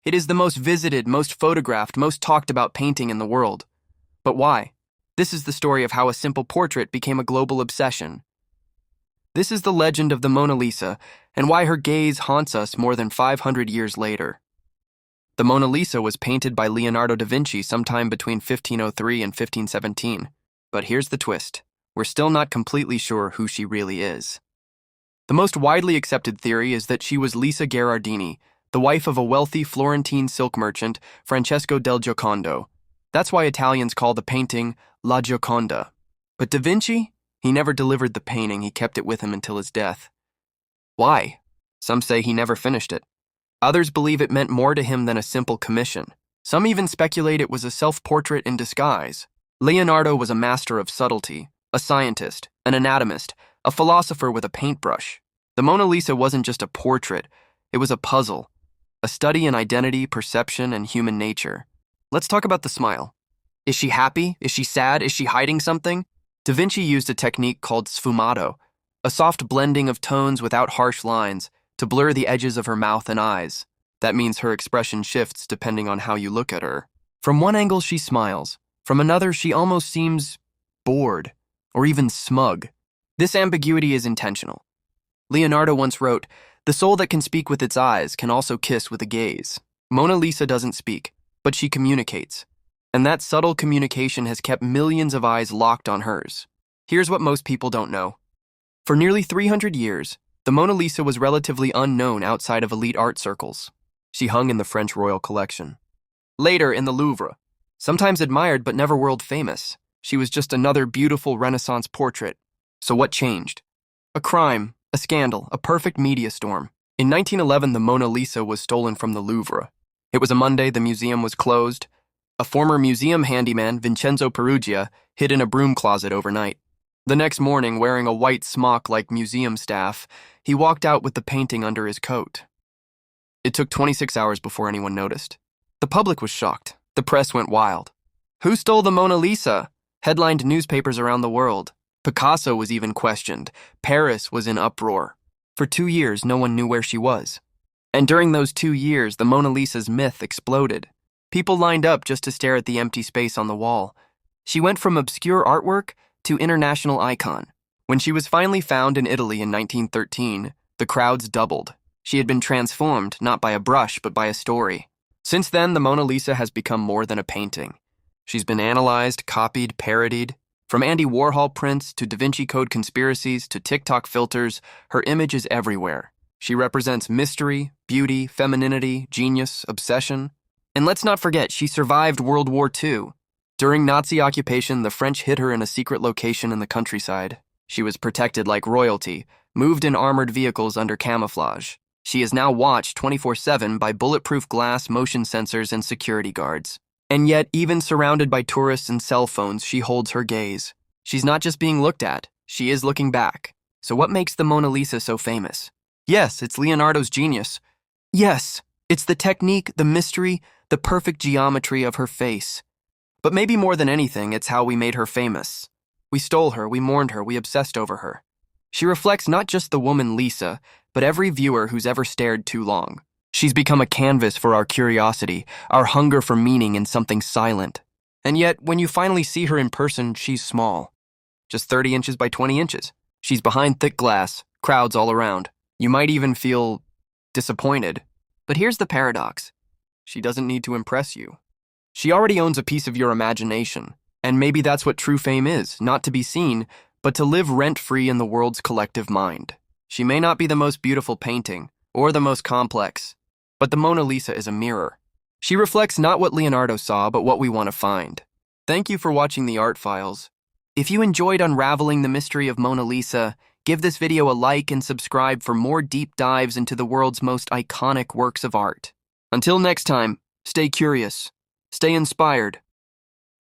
It is the most visited, most photographed, most talked about painting in the world. But why? This is the story of how a simple portrait became a global obsession. This is the legend of the Mona Lisa and why her gaze haunts us more than 500 years later. The Mona Lisa was painted by Leonardo da Vinci sometime between 1503 and 1517. But here's the twist. We're still not completely sure who she really is. The most widely accepted theory is that she was Lisa Gherardini, the wife of a wealthy Florentine silk merchant, Francesco del Giocondo. That's why Italians call the painting La Gioconda. But Da Vinci? He never delivered the painting, he kept it with him until his death. Why? Some say he never finished it. Others believe it meant more to him than a simple commission. Some even speculate it was a self-portrait in disguise. Leonardo was a master of subtlety, a scientist, an anatomist, a philosopher with a paintbrush. The Mona Lisa wasn't just a portrait, it was a puzzle, a study in identity, perception, and human nature. Let's talk about the smile. Is she happy? Is she sad? Is she hiding something? Da Vinci used a technique called sfumato, a soft blending of tones without harsh lines, to blur the edges of her mouth and eyes. That means her expression shifts depending on how you look at her. From one angle, she smiles. From another, she almost seems bored, or even smug. This ambiguity is intentional. Leonardo once wrote, "The soul that can speak with its eyes can also kiss with a gaze." Mona Lisa doesn't speak, but she communicates. And that subtle communication has kept millions of eyes locked on hers. Here's what most people don't know. For nearly 300 years, the Mona Lisa was relatively unknown outside of elite art circles. She hung in the French royal collection. Later, in the Louvre, sometimes admired but never world famous, she was just another beautiful Renaissance portrait. So what changed? A crime, a scandal, a perfect media storm. In 1911, the Mona Lisa was stolen from the Louvre. It was a Monday, the museum was closed. A former museum handyman, Vincenzo Perugia, hid in a broom closet overnight. The next morning, wearing a white smock like museum staff, he walked out with the painting under his coat. It took 26 hours before anyone noticed. The public was shocked. The press went wild. "Who stole the Mona Lisa?" headlined newspapers around the world. Picasso was even questioned. Paris was in uproar. For 2 years, no one knew where she was. And during those 2 years, the Mona Lisa's myth exploded. People lined up just to stare at the empty space on the wall. She went from obscure artwork to international icon. When she was finally found in Italy in 1913, the crowds doubled. She had been transformed, not by a brush, but by a story. Since then, the Mona Lisa has become more than a painting. She's been analyzed, copied, parodied. From Andy Warhol prints to Da Vinci Code conspiracies to TikTok filters, her image is everywhere. She represents mystery, beauty, femininity, genius, obsession. And let's not forget, she survived World War II. During Nazi occupation, the French hid her in a secret location in the countryside. She was protected like royalty, moved in armored vehicles under camouflage. She is now watched 24/7 by bulletproof glass, motion sensors, and security guards. And yet, even surrounded by tourists and cell phones, she holds her gaze. She's not just being looked at, she is looking back. So what makes the Mona Lisa so famous? Yes, it's Leonardo's genius. Yes, it's the technique, the mystery, the perfect geometry of her face. But maybe more than anything, it's how we made her famous. We stole her, we mourned her, we obsessed over her. She reflects not just the woman Lisa, but every viewer who's ever stared too long. She's become a canvas for our curiosity, our hunger for meaning in something silent. And yet, when you finally see her in person, she's small. Just 30 inches by 20 inches. She's behind thick glass, crowds all around. You might even feel disappointed. But here's the paradox. She doesn't need to impress you. She already owns a piece of your imagination. And maybe that's what true fame is, not to be seen, but to live rent-free in the world's collective mind. She may not be the most beautiful painting, or the most complex, but the Mona Lisa is a mirror. She reflects not what Leonardo saw, but what we want to find. Thank you for watching the Art Files. If you enjoyed unraveling the mystery of Mona Lisa, give this video a like and subscribe for more deep dives into the world's most iconic works of art. Until next time, stay curious, stay inspired,